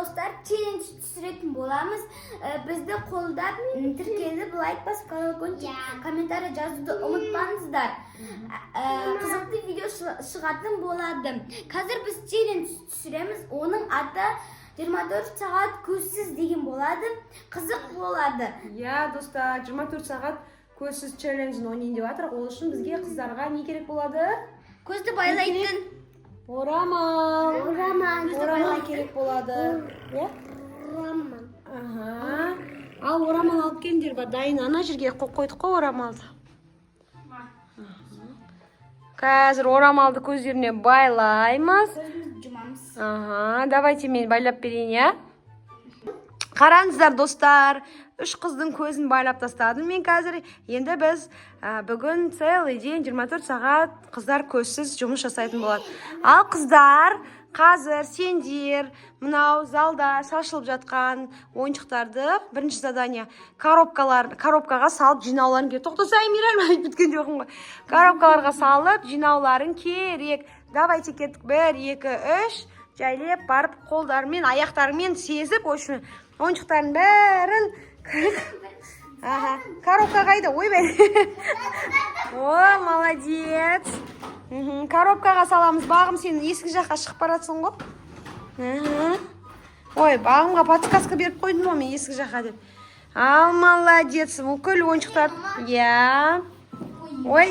dostlar challenge түсіретін боламыз. Бізді қолдап, тіркеліп, лайк басып, комментарий жазуды ұмытпаңыздар. Қызықты видео шығатын болады. Қазір біз challenge түсіреміз. Оның аты 24 сағат көзсіз деген болады. Қызық болады. Достар, 24 сағат көзсіз челленджін ойнайын деп жатыр. Ол үшін бізге қыздарға не керек болады? Көзді байлайтын Орамал керек болады. Ал орамал алып келіңдер бар. Дайын ана жерге қойдық қой орамалды. Қазір орамалды көздеріне байлаймыз. көзімізді жұмамыз. Давайте мен байлап берейін, Қараңыздар, достар. 3 қыздың көзін байлап тастадым мен қазір. Енді біз бүгін целый день 24 сағат қыздар көзсіз жұмыс жасайтын болады. Ал қыздар, қазір сендер мынау залда шашылып жатқан ойыншықтарды бірінші задание коробкаға салып жинауларын керек. Тоқтаса, Аймиран, айтып біткен жоқпын ғой. Коробкаларға салып жинауларын керек. Давайте кеттік. 1, 2, 3 жайлеп барып қолдарымен, аяқтарымен сезіп, ойыншықтардың бәрін коробка қайда? Ойбай. О, молодец. Коробкаға саламыз. Бағым, сен есік жаққа шығып баратсың ғой. Ой, бағымға подсказка беріп қойдым ғой мен есік жаққа деп. Ал, молодец. Бүкіл ойыншықтар. Ой.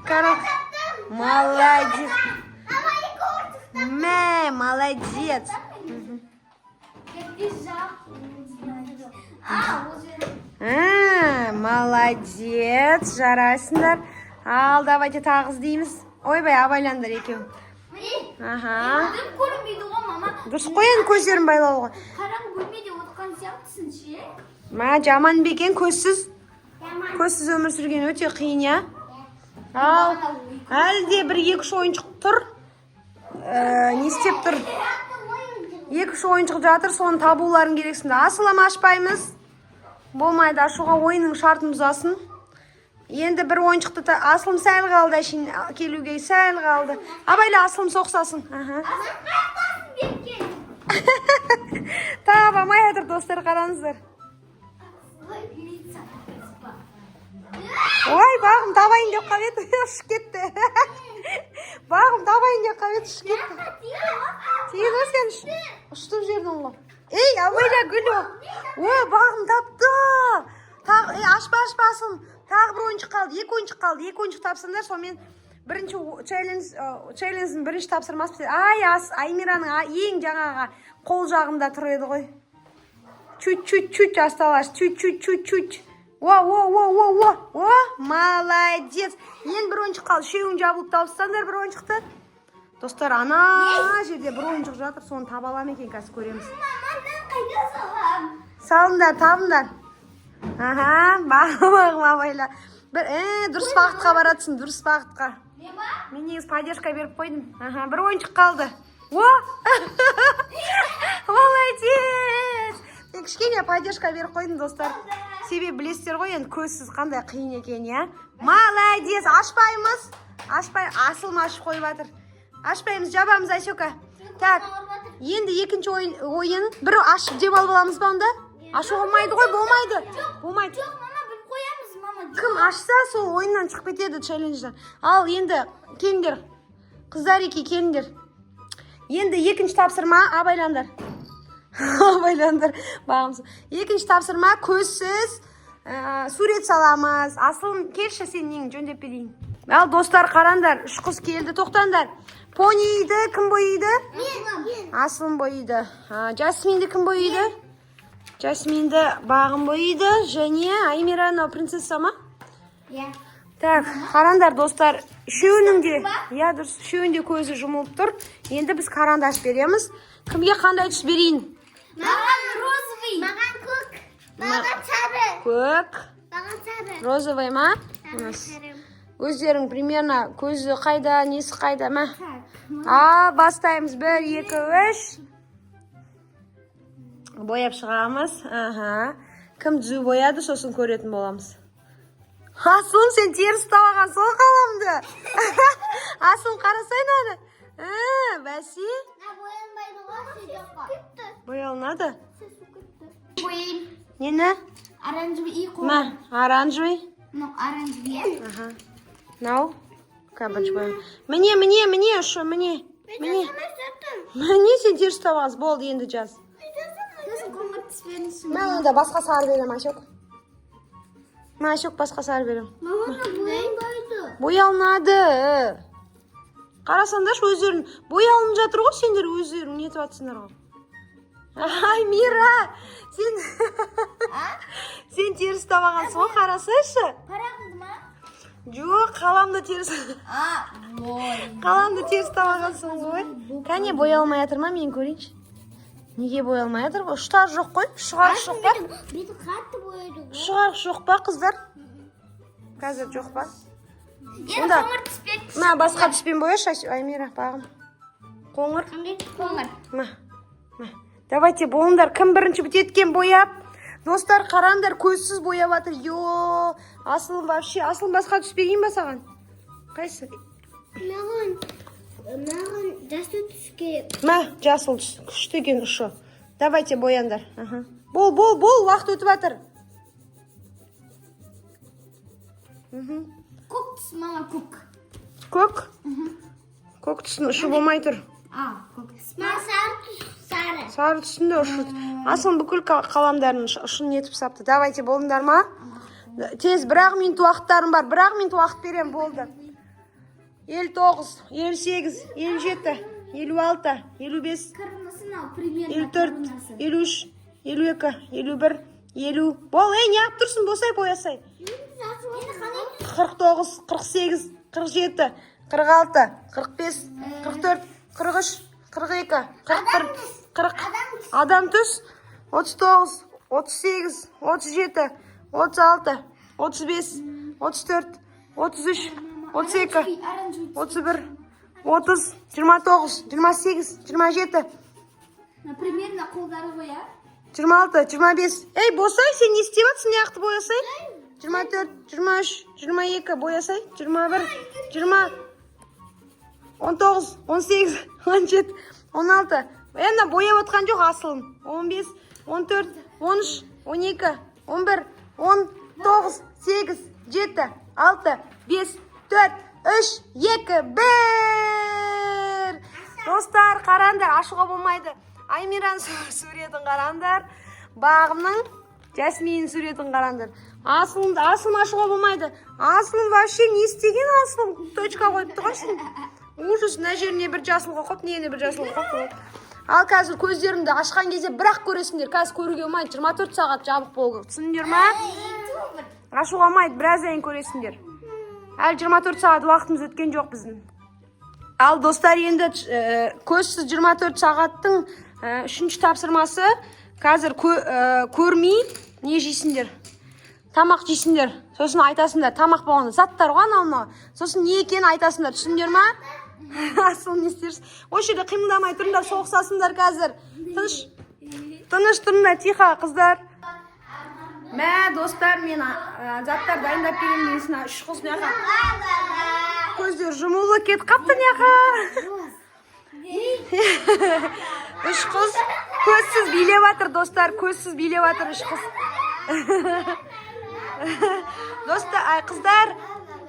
Коробка. Молодец. Молодец. Молодец, жарайсыңдар. Ал, давайте тағы іздейміз. Ойбай, абайландар екеу. Дұрыс қойын көздерін байлауға. Қараң бөлмеде отырған сияқтысың ше? Жаман бекен көзсіз. Көзсіз өмір сүрген өте қиын, Ал, әлде бір 2-3 ойыншық тұр. Не істеп тұр? 2-3 ойыншық жатыр, соны табуларын керексіңді. Асылам ашпаймыз. Болмайды, ашуға ойының шартын бұзасын. Енді бір ойыншықты асылым сәл қалды, әшін келуге сәл қалды. Абайла асылым соқсасын. Таба майадыр, достар, қараңыздар. Ой, бағым табайын деп қабет, ұшып кетті. Бағым табайын деп қабет, ұшып кетті. Тиіз о, сен ұштып жердің ғой. Ей, абайла гүлі. Ой, бағым тапты. Ашпа-ашпасын. Тағы бір ойыншық қалды, 2 ойыншық қалды. 2 ойыншық тапсыңдар, сонымен бірінші челленджін бірінші тапсырмас бізер. Аймираның ең жаңаға қол жағында тұр еді ғой. Чуть-чуть асталаш, чуть-чуть. О, молодец. Ең бір ойыншық қалды, шеуін жабылып тауыстандар бір ойыншықты. Достар, ана жерде бір ойыншық жатыр, соны табалам екен, қазір көреміз. Салыңдар, табыңдар. Бағым абайла. Дұрыс бағытқа баратсың, дұрыс бағытқа. Мен негіз поддержка беріп қойдым. Бір ойыншық қалды. О! Молодец! Мен кішкене поддержка беріп қойдым, достар. Себебі білесіздер ғой, енді көзсіз қандай қиын екен, Молодец! Ашпаймыз. Асылым ашып қойып жатыр. Ашпаймыз, жабамыз, Айшока. Так, енді екінші ойын. Бір ашып жеп алып аламыз ба онда? Ашу olmaydı ғой, болмайды. Жоқ, мама, біз қоямыз, мама. Кім ашса, сол ойыннан шығып кетеді челленджден. Ал, енді, келіңдер. Қыздар еке, келіңдер. Енді екінші тапсырма, абайландар. Абайландар, бағымсыз. Екінші тапсырма, көзсіз сурет саламыз. Асылым, келші сен нең жөндеп берейін. Ал, достар, қарандар, 3 қыз келді, тоқтандар. Пони еді, кім бойыды? Мен. Асылым бойыды. Жасминді кім бойыды? Жасминді бағым бойыды, және Аймирана принцесса ма? Так, қарандар, достар, үшеуінде көзі жұмылып тұр. Енді біз қарандаш береміз. Кімге қандай түс берейін? Маған розовый. Маған көк. Маған сары. Көк. Маған сары. Розовый ма? Өздерің примерно көзі қайда, несі қайда ма? Бастаймыз. 1, 2, 3. Бояп шығамыз. Кім түзу бояды, сосын көретін боламыз. Асылым, сен теріс табаған сол қаламды. Асылым, қарасайын ады. Бәсе? Боялынады. Бояйын. Нені? Оранжевый и Ма, оранжевый. Ну, оранжевый. Ага. Мынау кабанч бояу. Міне, ұшы, міне. Міне сен теріс ұстап аласыз. Болды, енді жаз. Мен онда басқа сары берем, Ашок. Ашок басқа сары берем. Боялынады. Қарасаңдаршы өздерін. Боялынып жатыр ғой, сендер өздерің нетіп атсыңдар ғой. Ай, Мира! Сен теріс ұстап алғансың ғой, қарасайшы. Парағыңды ма? Жоқ, қаламды теріс. Қаламды теріс ұстап алғансың ғой. Кәне боялмай жатыр ма, мен көрейінші. Неге боялмай жатыр ғой? Ұштар жоқ қой, шығарық жоқ па? Беті қатты бояды ғой. Шығарық жоқ па, қыздар? Қазір жоқ па? Енді қоңыр түспек. Ма, басқа түспен бояшы, Аймира, бағым. Қоңыр. Қоңыр. Ма. Давайте болыңдар, кім бірінші бітеткен бояп? Достар, қараңдар, көзсіз бояп атыр. Йо, асылым вообще, асылым басқа түспегейін ба саған? Қайсы? Маған жасыл түс керек. Ма, жасыл түс, күшті екен ұшы. Давайте бояндар. Бол, уақыт өтіп атыр. Көк түс, мама, көк. Көк? Көк түстің ұшы болмай тұр. Көк түс. Сары түс, сары. Сары түсінде ұшы. Асылым бүкіл қаламдарын ұшын етіп сапты. Давайте болыңдар ма? Тез, 1 минут уақыттарым бар. 1 минут уақыт берем, болды. 59, 58, 57, 56, 55, Кырмызын ал, примерно 54, 53, 52, 51, 50. Бол, не ап тұрсын, босай боясай. 49, 48, 47, 46, 45, 44, 43, 42, 41, 40. Адам түс. 39, 38, 37, 36, 35, 34, 33, 32, 31, 30, 29, 28, 27, Примерно қолдары қоя. 26, 25. Ей, босай, сен не істеп жатсың, не ақты боясай? 24, 23, 22 боясай. 21, 20, 19, 18, 17, 16. Енді бояп отқан жоқ асылым. 15, 14, 13, 12, 11, 10, 9, 8, 7, 6, 5, 4, 3, 2, 1. Достар, қараңдар, ашуға болмайды. Аймиран суретін қараңдар. Бағымның Жасминнің суретін қараңдар. Асылым ашуға болмайды. Асылым вообще не істеген асылым? Точка қойып тұрғансың. Ужас, мына жеріне бір жасыл қойып, нені бір жасыл қойып. Ал қазір көздерімді ашқан кезде бірақ көресіңдер. Қазір көруге болмайды. 24 сағат жабық болу. Түсіндіңдер ма? Ашуға болмайды, біраздан көресіңдер. Әлі 24 сағат уақытымыз өткен жоқ біздің. Ал достар, енді көзсіз 24 сағаттың 3-ші тапсырмасы. Қазір көрмей не жейсіңдер? Тамақ жейсіңдер. Сосын айтасыңдар, тамақ болғанда заттар ғой анау. Сосын не екенін айтасыңдар, түсіндіңдер ма? Асыл не істерсің? О жерде қимылдамай тұрыңдар, соғысасыңдар қазір. Тыныш тұрыңдар, тихо, қыздар. Мә, достар, мен заттар дайындап беремін дейсің, 3 қыз мыяқа. Көздер жұмулы кет қапты мыяқа. 3 қыз көзсіз билеп жатыр, достар, көзсіз билеп жатыр 3 қыз. Достар, қыздар,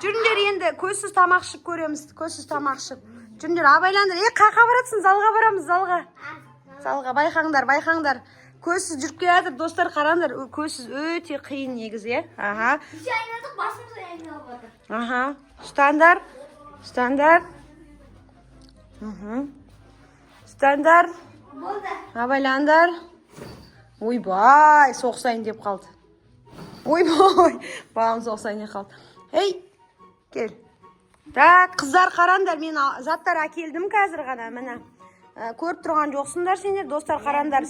жүріңдер енді, көзсіз тамақ ішіп көреміз, көзсіз тамақ ішіп. Жүріңдер, абайландар, қақа баратсың, залға барамыз, залға. Залға, байқаңдар. Көзсіз жүріп келе жатыр, достар, қараңдар, көзсіз өте қиын негізі, Аха. Айналдық, басымыз айналып жатыр. Аха. Стандар. Стандар. Болды. Абайландар. Ойбай, соқсайын деп қалды. Ойбай, бағым соқсайын деп қалды. Ей, кел. Так, қыздар, қараңдар, мен заттар әкелдім қазір ғана, міне. Көріп тұрған жоқсыңдар сендер, достар, қараңдар.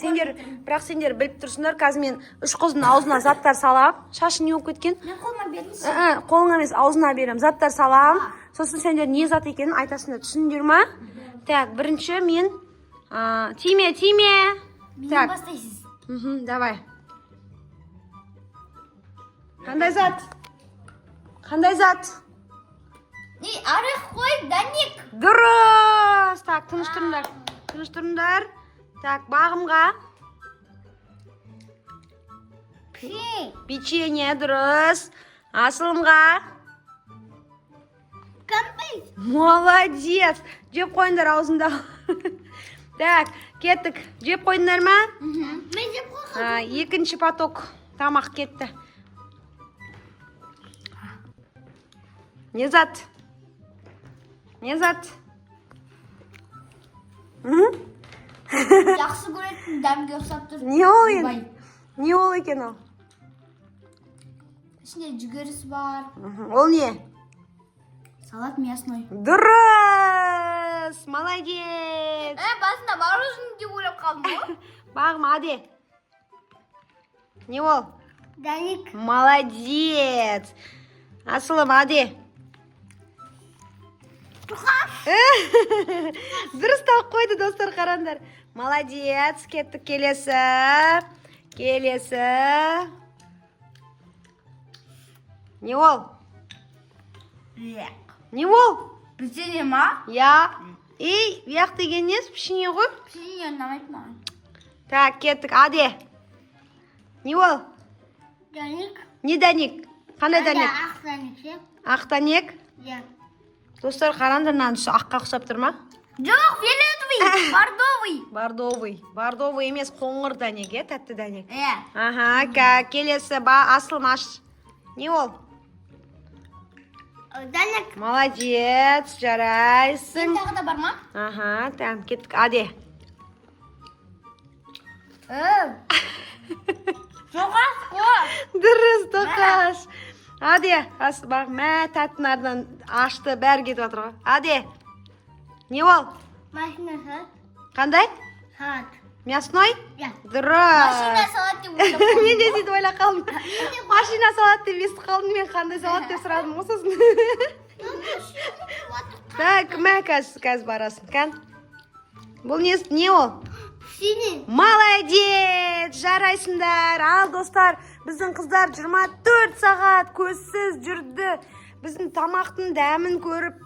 Бірақ сендер біліп тұрсыңдар, қазір мен 3 қыздың аузына заттар салам. Шашы не болып кеткен? Мен қолыма беріңізші. Қолыңа емес, аузына берем. Заттар салам. Сосын сендер не зат екенін айтасыңдар, түсіндіңдер ма? Так, бірінші мен тиме. Менен бастайсыз. Давай. Қандай зат? Арық қой, Даник. Дұрыс. Так, тыныш тұрыңдар. Так, бағымға. Пи. Печенье, дұрыс. Асылымға. Кәмпит. Молодец. Жеп қойыңдар аузында. Так, кеттік. Жеп қойыңдар ма? Мен жеп қойдым. Екінші поток тамақ кетті. Незат. Незат. Жақсы көретін дәмге ұқсап тұр. Не ол енді? Не ол екен ол? Ішінде жүгерісі бар. Ол не? Салат мясной. Дұрыс! Молодец! Басында мороженое деп ойлап қалдым ғой. Бағым, аде. Не ол? Дәнек. Молодец! Асылым, аде. Дұрыс тауып қойды, достар, қарандар. Молодец! Кеттік, келесі. Келесі. Не ол? Не ол? Печенье ма? Я. Ей, ұяқ деген несі? Пішіне ғой? Печенье ұнамайды маған. Так, кеттік, аде. Не ол? Дәнек. Не дәнек? Қандай дәнек? Ақ дәнек. Ақ дәнек? Иә. Достар, қарандар, мынаны аққа ұқсап тұр ма? Жоқ, фиолетовый, бордовый. Бардовый. Бардовый емес, қоңыр дәнек, тәтті дәнек. Иә. Аха, келесі, асылым аш. Не ол? Дәнек. Молодец, жарайсың. Тағы да бар ма? Аха, там, кеттік, аде. Жоғас қой. Дұрыс, тоқаш. Аде, бақ, мә, тәттінардан ашты, бәрі кетіп жатыр ғой. Аде. Не ол? Машина салат. Қандай? Салат. Мясной? Иә. Дұрыс. Машина салат деп ойлап қалдым. Мен де сөйтіп ойлап қалдым. Машина салат деп естіп қалдым, мен қандай салат деп сұрадым ғой сосын. Так, мә, қазір барасың. Кән. Бұл не ол? Синий. Молодец! Жарайсыңдар. Ал, достар, біздің қыздар 24 сағат көзсіз жүрді. Біздің тамақтың дәмін көріп,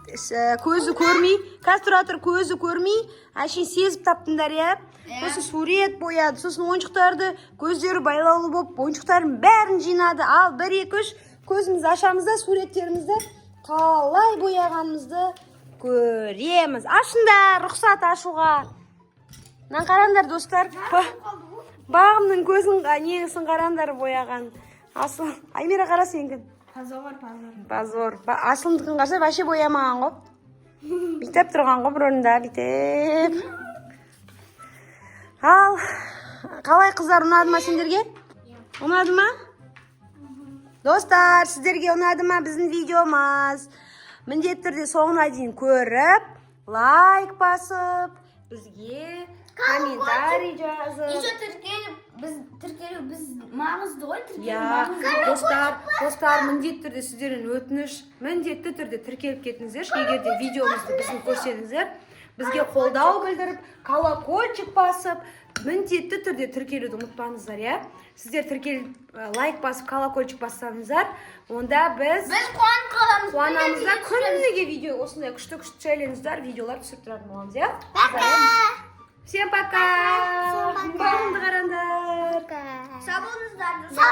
көзі көрмей, қазір тұра тұр, көзі көрмей, әшейін сезіп таптыңдар, иә? Сосын сурет бояды, сосын ойыншықтарды көздері байлаулы болып, ойыншықтардың бәрін жинады. Ал, 1-2-3 көзімізді ашамызда, суреттерімізді қалай бояғанымызды көреміз. Ашыңдар, рұқсат ашуға. Мына қарандар, достар. Бағымның көзін несін қарандар бояған. Асыл, Аймира қара сенкін. Позор. Асылымдықын қарса, бәше боямаған ғой. Битеп тұрған ғой, бір орында, битеп. Ал, қалай қыздар, ұнады ма сендерге? Ұнады ма? Достар, сіздерге ұнады ма біздің видеомыз? Міндетті түрде соңына дейін көріп, лайк басып, бізге комментарий жазып. Тіркелу біз маңызды ғой, Достар, міндетті түрде сіздерден өтініш, міндетті түрде тіркеліп кетіңіздер. Егер де видеомызды біздің көрсеңіздер, бізге қолдау білдіріп, колокольчик басып, міндетті түрде тіркелуді ұмытпаңыздар, иә? Сіздер тіркеліп, лайк басып, колокольчик бассаңыздар, онда біз қуанамыздар. Күніге видео, осындай күшті челлендждар, видеолар түсіп тұратын боламыз, иә? Всем пока! Бағымды қарандар! Сау болыңыздар, достар.